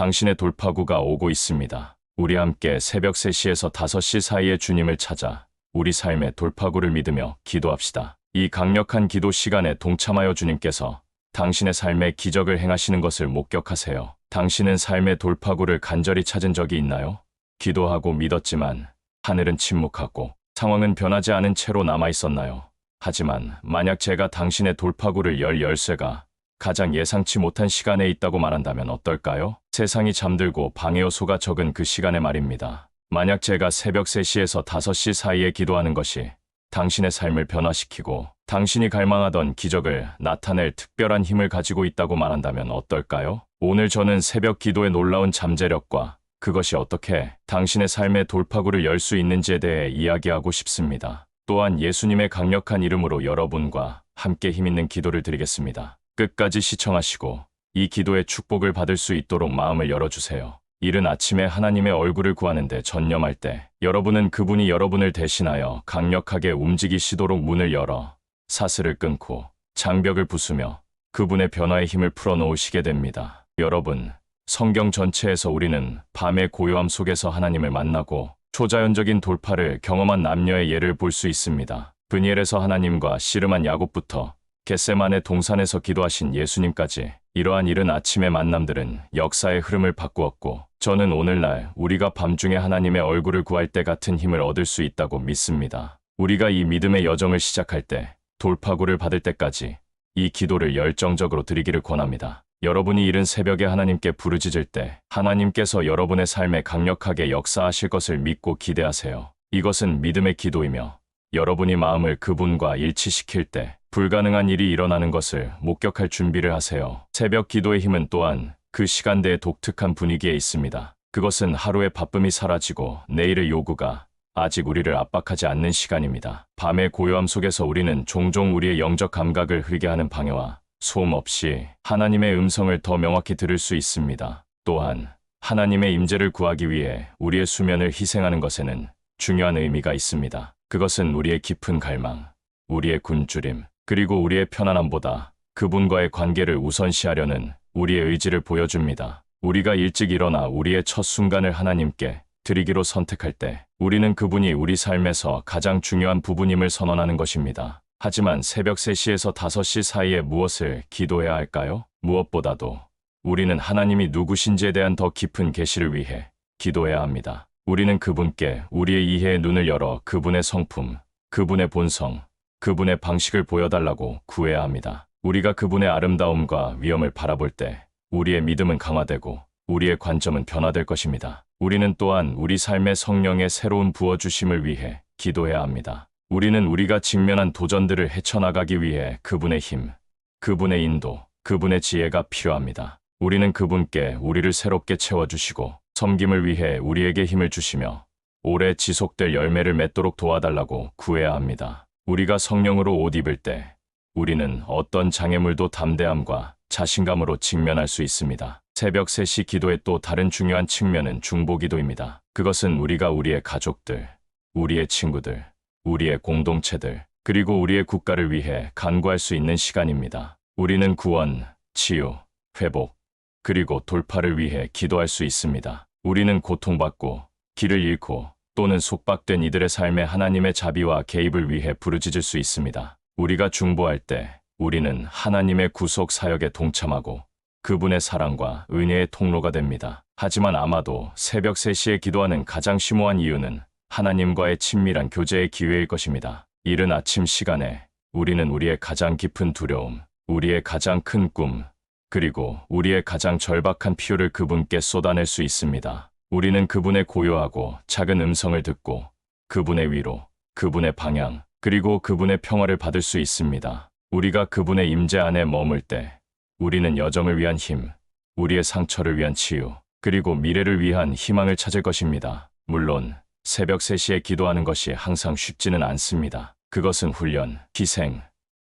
당신의 돌파구가 오고 있습니다. 우리 함께 새벽 3시에서 5시 사이에 주님을 찾아 우리 삶의 돌파구를 믿으며 기도합시다. 이 강력한 기도 시간에 동참하여 주님께서 당신의 삶에 기적을 행하시는 것을 목격하세요. 당신은 삶의 돌파구를 간절히 찾은 적이 있나요? 기도하고 믿었지만 하늘은 침묵하고 상황은 변하지 않은 채로 남아 있었나요? 하지만 만약 제가 당신의 돌파구를 열 열쇠가 가장 예상치 못한 시간에 있다고 말한다면 어떨까요? 세상이 잠들고 방해 요소가 적은 그 시간에 말입니다. 만약 제가 새벽 3시에서 5시 사이에 기도하는 것이 당신의 삶을 변화시키고 당신이 갈망하던 기적을 나타낼 특별한 힘을 가지고 있다고 말한다면 어떨까요? 오늘 저는 새벽 기도의 놀라운 잠재력과 그것이 어떻게 당신의 삶의 돌파구를 열 수 있는지에 대해 이야기하고 싶습니다. 또한 예수님의 강력한 이름으로 여러분과 함께 힘있는 기도를 드리겠습니다. 끝까지 시청하시고 이 기도의 축복을 받을 수 있도록 마음을 열어주세요. 이른 아침에 하나님의 얼굴을 구하는데 전념할 때 여러분은 그분이 여러분을 대신하여 강력하게 움직이시도록 문을 열어 사슬을 끊고 장벽을 부수며 그분의 변화의 힘을 풀어놓으시게 됩니다. 여러분, 성경 전체에서 우리는 밤의 고요함 속에서 하나님을 만나고 초자연적인 돌파를 경험한 남녀의 예를 볼 수 있습니다. 브니엘에서 하나님과 씨름한 야곱부터 겟세마네 동산에서 기도하신 예수님까지 이러한 이른 아침의 만남들은 역사의 흐름을 바꾸었고 저는 오늘날 우리가 밤중에 하나님의 얼굴을 구할 때 같은 힘을 얻을 수 있다고 믿습니다. 우리가 이 믿음의 여정을 시작할 때 돌파구를 받을 때까지 이 기도를 열정적으로 드리기를 권합니다. 여러분이 이른 새벽에 하나님께 부르짖을 때 하나님께서 여러분의 삶에 강력하게 역사하실 것을 믿고 기대하세요. 이것은 믿음의 기도이며 여러분이 마음을 그분과 일치시킬 때 불가능한 일이 일어나는 것을 목격할 준비를 하세요. 새벽 기도의 힘은 또한 그 시간대의 독특한 분위기에 있습니다. 그것은 하루의 바쁨이 사라지고 내일의 요구가 아직 우리를 압박하지 않는 시간입니다. 밤의 고요함 속에서 우리는 종종 우리의 영적 감각을 흐리게 하는 방해와 소음 없이 하나님의 음성을 더 명확히 들을 수 있습니다. 또한 하나님의 임재를 구하기 위해 우리의 수면을 희생하는 것에는 중요한 의미가 있습니다. 그것은 우리의 깊은 갈망, 우리의 굶주림, 그리고 우리의 편안함보다 그분과의 관계를 우선시하려는 우리의 의지를 보여줍니다. 우리가 일찍 일어나 우리의 첫 순간을 하나님께 드리기로 선택할 때 우리는 그분이 우리 삶에서 가장 중요한 부분임을 선언하는 것입니다. 하지만 새벽 3시에서 5시 사이에 무엇을 기도해야 할까요? 무엇보다도 우리는 하나님이 누구신지에 대한 더 깊은 계시를 위해 기도해야 합니다. 우리는 그분께 우리의 이해의 눈을 열어 그분의 성품, 그분의 본성, 그분의 방식을 보여달라고 구해야 합니다. 우리가 그분의 아름다움과 위엄을 바라볼 때 우리의 믿음은 강화되고 우리의 관점은 변화될 것입니다. 우리는 또한 우리 삶의 성령의 새로운 부어주심을 위해 기도해야 합니다. 우리는 우리가 직면한 도전들을 헤쳐나가기 위해 그분의 힘, 그분의 인도, 그분의 지혜가 필요합니다. 우리는 그분께 우리를 새롭게 채워주시고 섬김을 위해 우리에게 힘을 주시며 오래 지속될 열매를 맺도록 도와달라고 구해야 합니다. 우리가 성령으로 옷 입을 때 우리는 어떤 장애물도 담대함과 자신감으로 직면할 수 있습니다. 새벽 3시 기도의 또 다른 중요한 측면은 중보기도입니다. 그것은 우리가 우리의 가족들, 우리의 친구들, 우리의 공동체들, 그리고 우리의 국가를 위해 간구할 수 있는 시간입니다. 우리는 구원, 치유, 회복, 그리고 돌파를 위해 기도할 수 있습니다. 우리는 고통받고 길을 잃고 또는 속박된 이들의 삶에 하나님의 자비와 개입을 위해 부르짖을 수 있습니다. 우리가 중보할 때 우리는 하나님의 구속 사역에 동참하고 그분의 사랑과 은혜의 통로가 됩니다. 하지만 아마도 새벽 3시에 기도하는 가장 심오한 이유는 하나님과의 친밀한 교제의 기회일 것입니다. 이른 아침 시간에 우리는 우리의 가장 깊은 두려움, 우리의 가장 큰 꿈, 그리고 우리의 가장 절박한 필요를 그분께 쏟아낼 수 있습니다. 우리는 그분의 고요하고 작은 음성을 듣고 그분의 위로, 그분의 방향, 그리고 그분의 평화를 받을 수 있습니다. 우리가 그분의 임재 안에 머물 때 우리는 여정을 위한 힘, 우리의 상처를 위한 치유, 그리고 미래를 위한 희망을 찾을 것입니다. 물론 새벽 3시에 기도하는 것이 항상 쉽지는 않습니다. 그것은 훈련, 희생,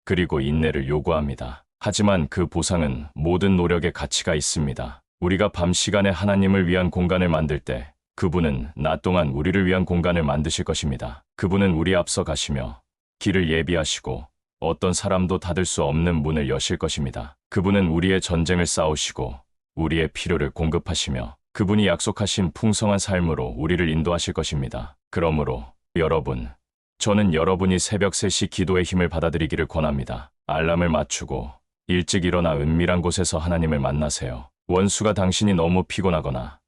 그리고 인내를 요구합니다. 하지만 그 보상은 모든 노력의 가치가 있습니다. 우리가 밤 시간에 하나님을 위한 공간을 만들 때 그분은 낮 동안 우리를 위한 공간을 만드실 것입니다. 그분은 우리 앞서 가시며 길을 예비하시고 어떤 사람도 닫을 수 없는 문을 여실 것입니다. 그분은 우리의 전쟁을 싸우시고 우리의 필요를 공급하시며 그분이 약속하신 풍성한 삶으로 우리를 인도하실 것입니다. 그러므로 여러분, 저는 여러분이 새벽 3시 기도의 힘을 받아들이기를 권합니다. 알람을 맞추고 일찍 일어나 은밀한 곳에서 하나님을 만나세요. 원수가 당신이 너무 피곤하거나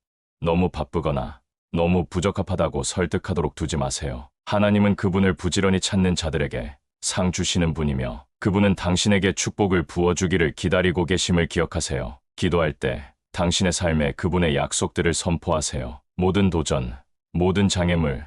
너무 바쁘거나 너무 부적합하다고 설득하도록 두지 마세요. 하나님은 그분을 부지런히 찾는 자들에게 상 주시는 분이며 그분은 당신에게 축복을 부어주기를 기다리고 계심을 기억하세요. 기도할 때 당신의 삶에 그분의 약속들을 선포하세요. 모든 도전, 모든 장애물,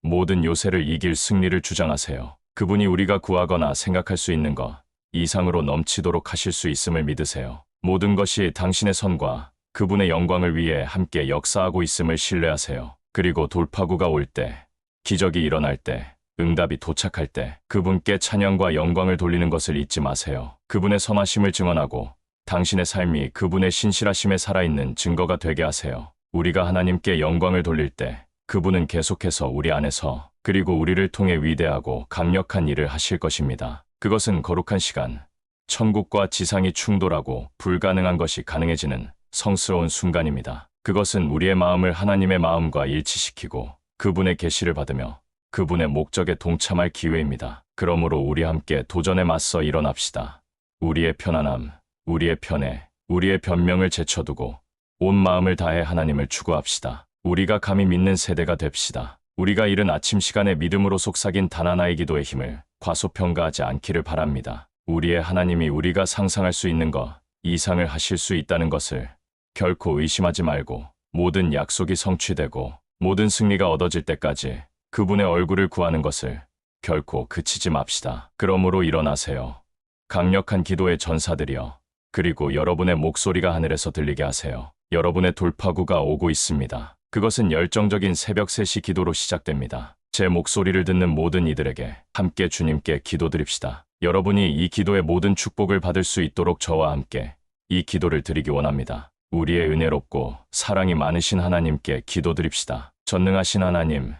모든 요새를 이길 승리를 주장하세요. 그분이 우리가 구하거나 생각할 수 있는 것 이상으로 넘치도록 하실 수 있음을 믿으세요. 모든 것이 당신의 선과 그분의 영광을 위해 함께 역사하고 있음을 신뢰하세요. 그리고 돌파구가 올 때, 기적이 일어날 때, 응답이 도착할 때 그분께 찬양과 영광을 돌리는 것을 잊지 마세요. 그분의 선하심을 증언하고 당신의 삶이 그분의 신실하심에 살아있는 증거가 되게 하세요. 우리가 하나님께 영광을 돌릴 때 그분은 계속해서 우리 안에서 그리고 우리를 통해 위대하고 강력한 일을 하실 것입니다. 그것은 거룩한 시간, 천국과 지상이 충돌하고 불가능한 것이 가능해지는 성스러운 순간입니다. 그것은 우리의 마음을 하나님의 마음과 일치시키고 그분의 계시를 받으며 그분의 목적에 동참할 기회입니다. 그러므로 우리 함께 도전에 맞서 일어납시다. 우리의 편안함, 우리의 편애, 우리의 변명을 제쳐두고 온 마음을 다해 하나님을 추구합시다. 우리가 감히 믿는 세대가 됩시다. 우리가 이른 아침 시간에 믿음으로 속삭인 단 하나의 기도의 힘을 과소평가하지 않기를 바랍니다. 우리의 하나님이 우리가 상상할 수 있는 것 이상을 하실 수 있다는 것을 결코 의심하지 말고 모든 약속이 성취되고 모든 승리가 얻어질 때까지 그분의 얼굴을 구하는 것을 결코 그치지 맙시다. 그러므로 일어나세요. 강력한 기도의 전사들이여. 그리고 여러분의 목소리가 하늘에서 들리게 하세요. 여러분의 돌파구가 오고 있습니다. 그것은 열정적인 새벽 3시 기도로 시작됩니다. 제 목소리를 듣는 모든 이들에게 함께 주님께 기도드립시다. 여러분이 이 기도의 모든 축복을 받을 수 있도록 저와 함께 이 기도를 드리기 원합니다. 우리의 은혜롭고 사랑이 많으신 하나님께 기도드립시다. 전능하신 하나님,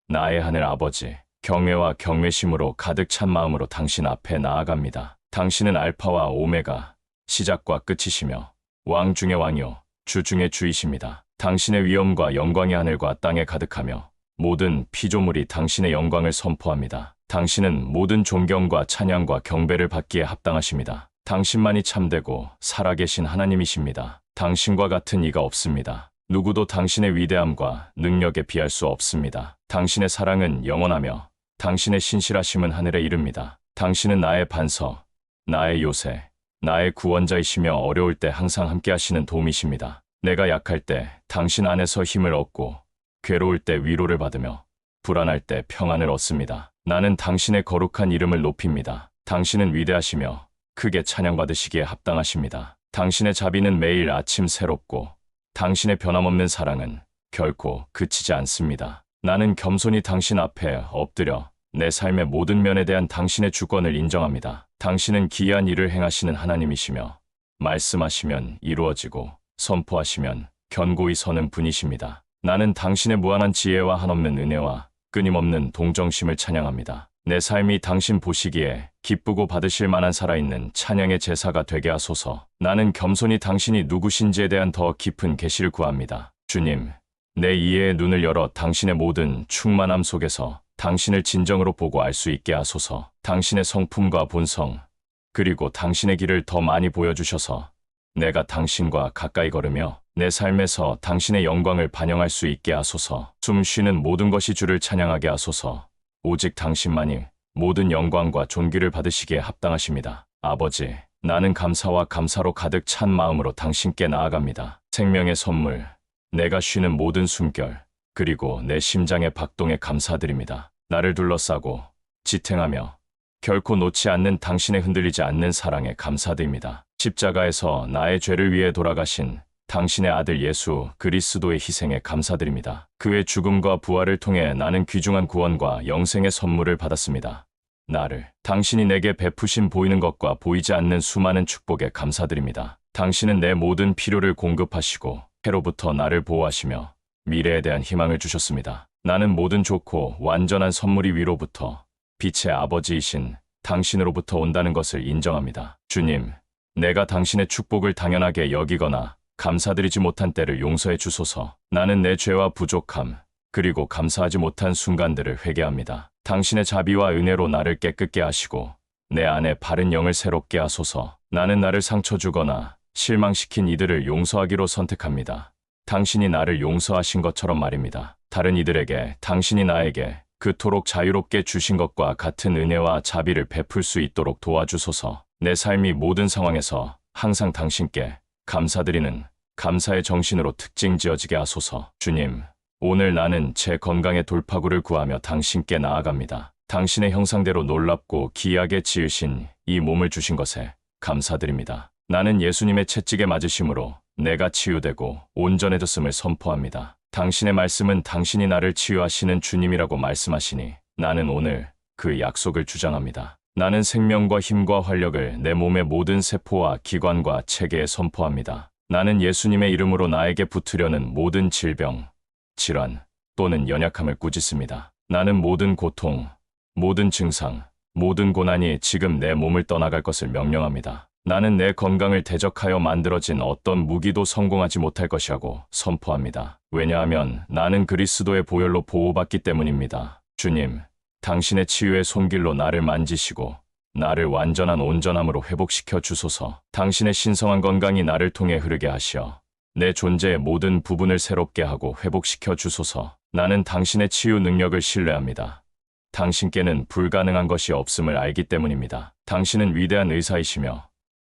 나의 하늘 아버지, 경외와 경외심으로 가득 찬 마음으로 당신 앞에 나아갑니다. 당신은 알파와 오메가, 시작과 끝이시며 왕 중의 왕이요 주 중의 주이십니다. 당신의 위엄과 영광이 하늘과 땅에 가득하며 모든 피조물이 당신의 영광을 선포합니다. 당신은 모든 존경과 찬양과 경배를 받기에 합당하십니다. 당신만이 참되고 살아계신 하나님이십니다. 당신과 같은 이가 없습니다. 누구도 당신의 위대함과 능력에 비할 수 없습니다. 당신의 사랑은 영원하며 당신의 신실하심은 하늘에 이릅니다. 당신은 나의 반석, 나의 요새, 나의 구원자이시며 어려울 때 항상 함께 하시는 도움이십니다. 내가 약할 때 당신 안에서 힘을 얻고 괴로울 때 위로를 받으며 불안할 때 평안을 얻습니다. 나는 당신의 거룩한 이름을 높입니다. 당신은 위대하시며 크게 찬양받으시기에 합당하십니다. 당신의 자비는 매일 아침 새롭고 당신의 변함없는 사랑은 결코 그치지 않습니다. 나는 겸손히 당신 앞에 엎드려 내 삶의 모든 면에 대한 당신의 주권을 인정합니다. 당신은 기이한 일을 행하시는 하나님이시며 말씀하시면 이루어지고 선포하시면 견고히 서는 분이십니다. 나는 당신의 무한한 지혜와 한없는 은혜와 끊임없는 동정심을 찬양합니다. 내 삶이 당신 보시기에 기쁘고 받으실 만한 살아있는 찬양의 제사가 되게 하소서. 나는 겸손히 당신이 누구신지에 대한 더 깊은 계시를 구합니다. 주님, 내 이해의 눈을 열어 당신의 모든 충만함 속에서 당신을 진정으로 보고 알 수 있게 하소서. 당신의 성품과 본성, 그리고 당신의 길을 더 많이 보여주셔서 내가 당신과 가까이 걸으며 내 삶에서 당신의 영광을 반영할 수 있게 하소서. 숨 쉬는 모든 것이 주를 찬양하게 하소서. 오직 당신만이 모든 영광과 존귀를 받으시기에 합당하십니다. 아버지, 나는 감사와 감사로 가득 찬 마음으로 당신께 나아갑니다. 생명의 선물, 내가 쉬는 모든 숨결, 그리고 내 심장의 박동에 감사드립니다. 나를 둘러싸고 지탱하며 결코 놓지 않는 당신의 흔들리지 않는 사랑에 감사드립니다. 십자가에서 나의 죄를 위해 돌아가신 당신의 아들 예수 그리스도의 희생에 감사드립니다. 그의 죽음과 부활을 통해 나는 귀중한 구원과 영생의 선물을 받았습니다. 당신이 내게 베푸신 보이는 것과 보이지 않는 수많은 축복에 감사드립니다. 당신은 내 모든 필요를 공급하시고 해로부터 나를 보호하시며 미래에 대한 희망을 주셨습니다. 나는 모든 좋고 완전한 선물이 위로부터 빛의 아버지이신 당신으로부터 온다는 것을 인정합니다. 주님, 내가 당신의 축복을 당연하게 여기거나 감사드리지 못한 때를 용서해 주소서. 나는 내 죄와 부족함, 그리고 감사하지 못한 순간들을 회개합니다. 당신의 자비와 은혜로 나를 깨끗게 하시고 내 안에 바른 영을 새롭게 하소서. 나는 나를 상처 주거나 실망시킨 이들을 용서하기로 선택합니다. 당신이 나를 용서하신 것처럼 말입니다. 다른 이들에게 당신이 나에게 그토록 자유롭게 주신 것과 같은 은혜와 자비를 베풀 수 있도록 도와주소서. 내 삶이 모든 상황에서 항상 당신께 감사드리는 감사의 정신으로 특징 지어지게 하소서. 주님, 오늘 나는 제 건강의 돌파구를 구하며 당신께 나아갑니다. 당신의 형상대로 놀랍고 기이하게 지으신 이 몸을 주신 것에 감사드립니다. 나는 예수님의 채찍에 맞으심으로 내가 치유되고 온전해졌음을 선포합니다. 당신의 말씀은 당신이 나를 치유하시는 주님이라고 말씀하시니 나는 오늘 그 약속을 주장합니다. 나는 생명과 힘과 활력을 내 몸의 모든 세포와 기관과 체계에 선포합니다. 나는 예수님의 이름으로 나에게 붙으려는 모든 질병, 질환 또는 연약함을 꾸짖습니다. 나는 모든 고통, 모든 증상, 모든 고난이 지금 내 몸을 떠나갈 것을 명령합니다. 나는 내 건강을 대적하여 만들어진 어떤 무기도 성공하지 못할 것이라고 선포합니다. 왜냐하면 나는 그리스도의 보혈로 보호받기 때문입니다. 주님, 당신의 치유의 손길로 나를 만지시고 나를 완전한 온전함으로 회복시켜 주소서. 당신의 신성한 건강이 나를 통해 흐르게 하시어 내 존재의 모든 부분을 새롭게 하고 회복시켜 주소서. 나는 당신의 치유 능력을 신뢰합니다. 당신께는 불가능한 것이 없음을 알기 때문입니다. 당신은 위대한 의사이시며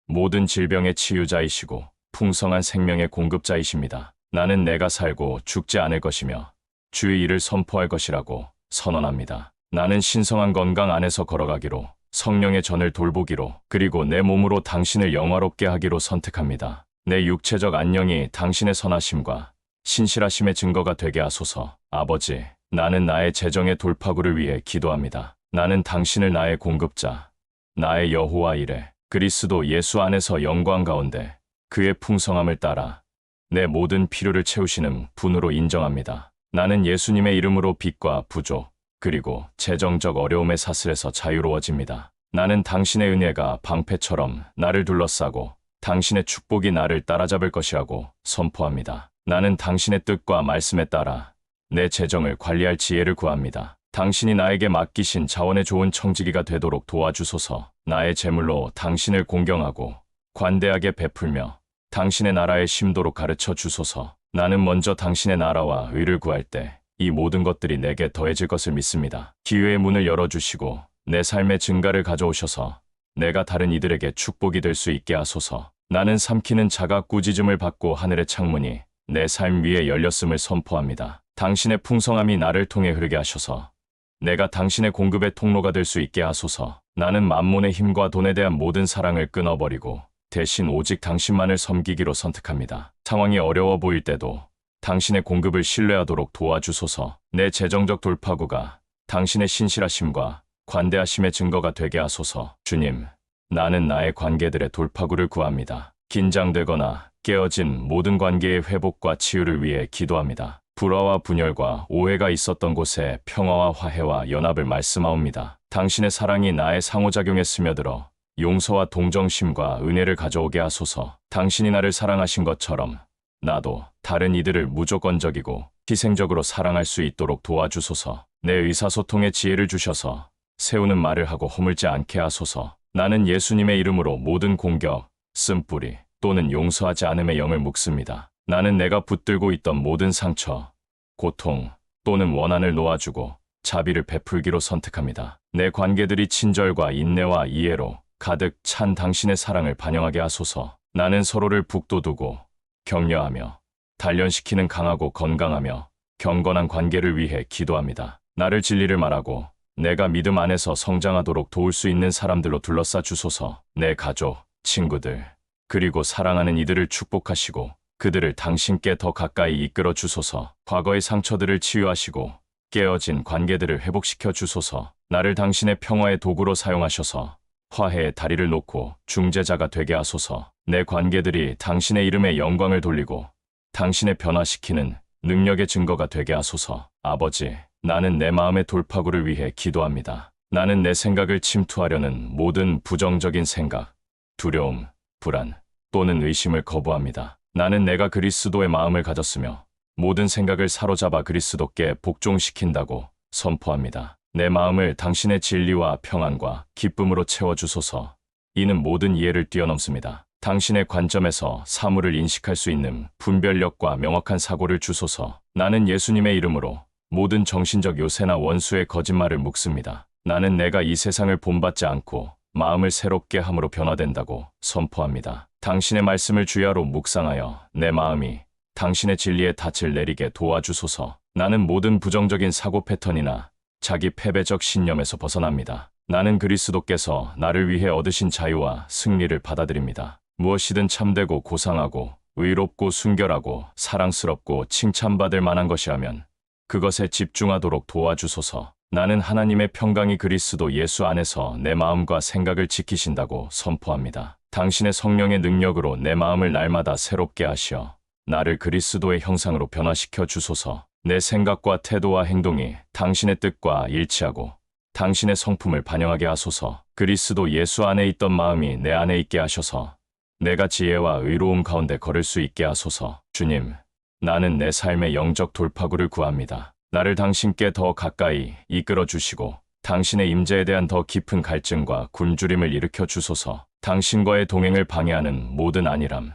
모든 질병의 치유자이시고 풍성한 생명의 공급자이십니다. 나는 내가 살고 죽지 않을 것이며 주의 일을 선포할 것이라고 선언합니다. 나는 신성한 건강 안에서 걸어가기로, 성령의 전을 돌보기로, 그리고 내 몸으로 당신을 영화롭게 하기로 선택합니다. 내 육체적 안녕이 당신의 선하심과 신실하심의 증거가 되게 하소서. 아버지, 나는 나의 재정의 돌파구를 위해 기도합니다. 나는 당신을 나의 공급자, 나의 여호와 이레, 그리스도 예수 안에서 영광 가운데 그의 풍성함을 따라 내 모든 필요를 채우시는 분으로 인정합니다. 나는 예수님의 이름으로 빚과 부족, 그리고 재정적 어려움의 사슬에서 자유로워집니다. 나는 당신의 은혜가 방패처럼 나를 둘러싸고 당신의 축복이 나를 따라잡을 것이라고 선포합니다. 나는 당신의 뜻과 말씀에 따라 내 재정을 관리할 지혜를 구합니다. 당신이 나에게 맡기신 자원의 좋은 청지기가 되도록 도와주소서. 나의 재물로 당신을 공경하고 관대하게 베풀며 당신의 나라의 심도로 가르쳐 주소서. 나는 먼저 당신의 나라와 의를 구할 때 이 모든 것들이 내게 더해질 것을 믿습니다. 기회의 문을 열어주시고 내 삶의 증가를 가져오셔서 내가 다른 이들에게 축복이 될 수 있게 하소서. 나는 삼키는 자가 꾸짖음을 받고 하늘의 창문이 내 삶 위에 열렸음을 선포합니다. 당신의 풍성함이 나를 통해 흐르게 하셔서 내가 당신의 공급의 통로가 될 수 있게 하소서. 나는 만몬의 힘과 돈에 대한 모든 사랑을 끊어버리고 대신 오직 당신만을 섬기기로 선택합니다. 상황이 어려워 보일 때도 당신의 공급을 신뢰하도록 도와주소서. 내 재정적 돌파구가 당신의 신실하심과 관대하심의 증거가 되게 하소서. 주님, 나는 나의 관계들의 돌파구를 구합니다. 긴장되거나 깨어진 모든 관계의 회복과 치유를 위해 기도합니다. 불화와 분열과 오해가 있었던 곳에 평화와 화해와 연합을 말씀하옵니다. 당신의 사랑이 나의 상호작용에 스며들어 용서와 동정심과 은혜를 가져오게 하소서. 당신이 나를 사랑하신 것처럼 나도 다른 이들을 무조건적이고 희생적으로 사랑할 수 있도록 도와주소서. 내 의사소통에 지혜를 주셔서 세우는 말을 하고 허물지 않게 하소서. 나는 예수님의 이름으로 모든 공격, 쓴뿌리 또는 용서하지 않음의 영을 묵습니다. 나는 내가 붙들고 있던 모든 상처, 고통 또는 원한을 놓아주고 자비를 베풀기로 선택합니다. 내 관계들이 친절과 인내와 이해로 가득 찬 당신의 사랑을 반영하게 하소서. 나는 서로를 북돋우고 격려하며 단련시키는 강하고 건강하며 경건한 관계를 위해 기도합니다. 나를 진리를 말하고 내가 믿음 안에서 성장하도록 도울 수 있는 사람들로 둘러싸 주소서. 내 가족, 친구들, 그리고 사랑하는 이들을 축복하시고 그들을 당신께 더 가까이 이끌어 주소서. 과거의 상처들을 치유하시고 깨어진 관계들을 회복시켜 주소서. 나를 당신의 평화의 도구로 사용하셔서 화해의 다리를 놓고 중재자가 되게 하소서. 내 관계들이 당신의 이름에 영광을 돌리고 당신의 변화시키는 능력의 증거가 되게 하소서. 아버지, 나는 내 마음의 돌파구를 위해 기도합니다. 나는 내 생각을 침투하려는 모든 부정적인 생각, 두려움, 불안 또는 의심을 거부합니다. 나는 내가 그리스도의 마음을 가졌으며 모든 생각을 사로잡아 그리스도께 복종시킨다고 선포합니다. 내 마음을 당신의 진리와 평안과 기쁨으로 채워주소서. 이는 모든 이해를 뛰어넘습니다. 당신의 관점에서 사물을 인식할 수 있는 분별력과 명확한 사고를 주소서. 나는 예수님의 이름으로 모든 정신적 요새나 원수의 거짓말을 묵습니다. 나는 내가 이 세상을 본받지 않고 마음을 새롭게 함으로 변화된다고 선포합니다. 당신의 말씀을 주야로 묵상하여 내 마음이 당신의 진리의 닻을 내리게 도와주소서. 나는 모든 부정적인 사고 패턴이나 자기 패배적 신념에서 벗어납니다. 나는 그리스도께서 나를 위해 얻으신 자유와 승리를 받아들입니다. 무엇이든 참되고 고상하고 의롭고 순결하고 사랑스럽고 칭찬받을 만한 것이라면 그것에 집중하도록 도와주소서. 나는 하나님의 평강이 그리스도 예수 안에서 내 마음과 생각을 지키신다고 선포합니다. 당신의 성령의 능력으로 내 마음을 날마다 새롭게 하시어 나를 그리스도의 형상으로 변화시켜 주소서. 내 생각과 태도와 행동이 당신의 뜻과 일치하고 당신의 성품을 반영하게 하소서. 그리스도 예수 안에 있던 마음이 내 안에 있게 하셔서 내가 지혜와 의로움 가운데 걸을 수 있게 하소서. 주님, 나는 내 삶의 영적 돌파구를 구합니다. 나를 당신께 더 가까이 이끌어 주시고 당신의 임재에 대한 더 깊은 갈증과 굶주림을 일으켜 주소서. 당신과의 동행을 방해하는 모든 안일함,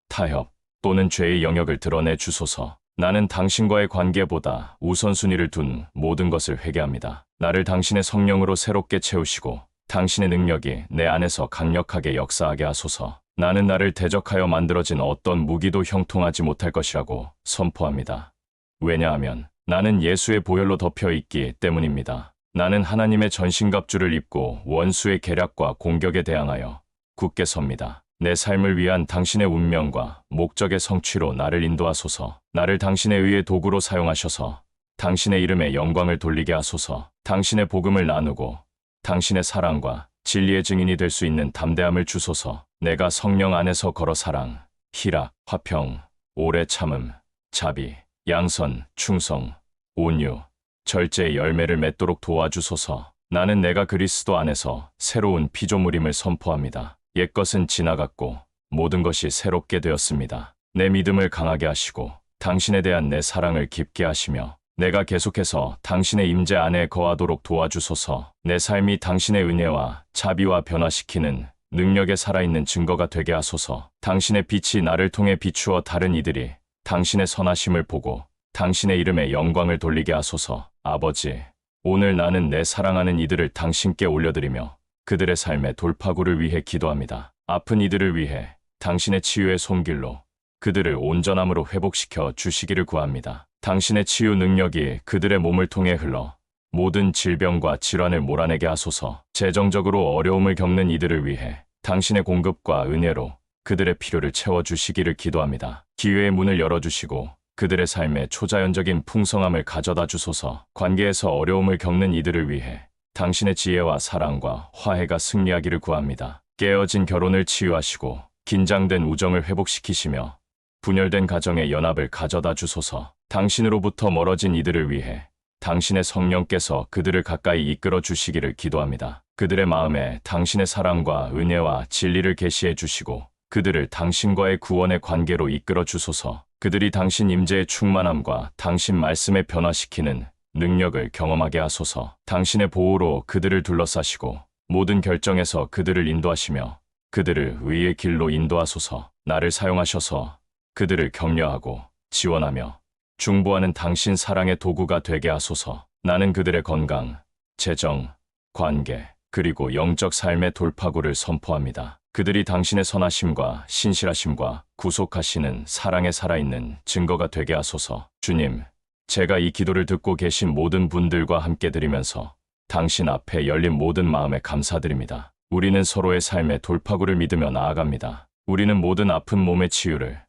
타협 또는 죄의 영역을 드러내 주소서. 나는 당신과의 관계보다 우선순위를 둔 모든 것을 회개합니다. 나를 당신의 성령으로 새롭게 채우시고 당신의 능력이 내 안에서 강력하게 역사하게 하소서. 나는 나를 대적하여 만들어진 어떤 무기도 형통하지 못할 것이라고 선포합니다. 왜냐하면 나는 예수의 보혈로 덮여 있기 때문입니다. 나는 하나님의 전신갑주를 입고 원수의 계략과 공격에 대항하여 굳게 섭니다. 내 삶을 위한 당신의 운명과 목적의 성취로 나를 인도하소서. 나를 당신의 의의 도구로 사용하셔서 당신의 이름에 영광을 돌리게 하소서. 당신의 복음을 나누고 당신의 사랑과 진리의 증인이 될 수 있는 담대함을 주소서. 내가 성령 안에서 걸어 사랑, 희락, 화평, 오래 참음, 자비, 양선, 충성, 온유, 절제의 열매를 맺도록 도와주소서. 나는 내가 그리스도 안에서 새로운 피조물임을 선포합니다. 옛것은 지나갔고 모든 것이 새롭게 되었습니다. 내 믿음을 강하게 하시고 당신에 대한 내 사랑을 깊게 하시며 내가 계속해서 당신의 임재 안에 거하도록 도와주소서. 내 삶이 당신의 은혜와 자비와 변화시키는 능력에 살아있는 증거가 되게 하소서. 당신의 빛이 나를 통해 비추어 다른 이들이 당신의 선하심을 보고 당신의 이름에 영광을 돌리게 하소서. 아버지, 오늘 나는 내 사랑하는 이들을 당신께 올려드리며 그들의 삶의 돌파구를 위해 기도합니다. 아픈 이들을 위해 당신의 치유의 손길로 그들을 온전함으로 회복시켜 주시기를 구합니다. 당신의 치유 능력이 그들의 몸을 통해 흘러 모든 질병과 질환을 몰아내게 하소서. 재정적으로 어려움을 겪는 이들을 위해 당신의 공급과 은혜로 그들의 필요를 채워주시기를 기도합니다. 기회의 문을 열어주시고 그들의 삶에 초자연적인 풍성함을 가져다 주소서. 관계에서 어려움을 겪는 이들을 위해 당신의 지혜와 사랑과 화해가 승리하기를 구합니다. 깨어진 결혼을 치유하시고 긴장된 우정을 회복시키시며 분열된 가정의 연합을 가져다 주소서. 당신으로부터 멀어진 이들을 위해 당신의 성령께서 그들을 가까이 이끌어 주시기를 기도합니다. 그들의 마음에 당신의 사랑과 은혜와 진리를 계시해 주시고 그들을 당신과의 구원의 관계로 이끌어 주소서. 그들이 당신 임재의 충만함과 당신 말씀에 변화시키는 능력을 경험하게 하소서. 당신의 보호로 그들을 둘러싸시고 모든 결정에서 그들을 인도하시며 그들을 의의 길로 인도하소서. 나를 사용하셔서 그들을 격려하고 지원하며 중보하는 당신 사랑의 도구가 되게 하소서. 나는 그들의 건강, 재정, 관계, 그리고 영적 삶의 돌파구를 선포합니다. 그들이 당신의 선하심과 신실하심과 구속하시는 사랑에 살아있는 증거가 되게 하소서. 주님, 제가 이 기도를 듣고 계신 모든 분들과 함께 드리면서 당신 앞에 열린 모든 마음에 감사드립니다. 우리는 서로의 삶의 돌파구를 믿으며 나아갑니다. 우리는 모든 아픈 몸의 치유를,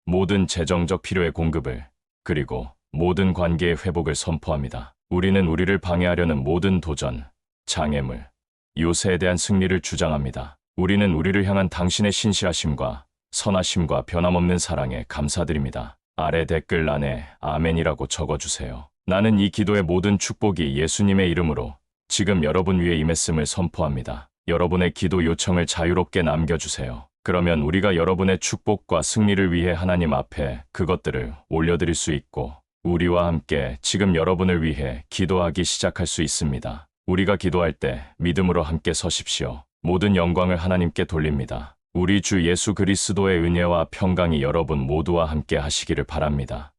모든 재정적 필요의 공급을, 그리고 모든 관계의 회복을 선포합니다. 우리는 우리를 방해하려는 모든 도전, 장애물, 요새에 대한 승리를 주장합니다. 우리는 우리를 향한 당신의 신실하심과 선하심과 변함없는 사랑에 감사드립니다. 아래 댓글란에 아멘이라고 적어주세요. 나는 이 기도의 모든 축복이 예수님의 이름으로 지금 여러분 위에 임했음을 선포합니다. 여러분의 기도 요청을 자유롭게 남겨주세요. 그러면 우리가 여러분의 축복과 승리를 위해 하나님 앞에 그것들을 올려드릴 수 있고 우리와 함께 지금 여러분을 위해 기도하기 시작할 수 있습니다. 우리가 기도할 때 믿음으로 함께 서십시오. 모든 영광을 하나님께 돌립니다. 우리 주 예수 그리스도의 은혜와 평강이 여러분 모두와 함께 하시기를 바랍니다.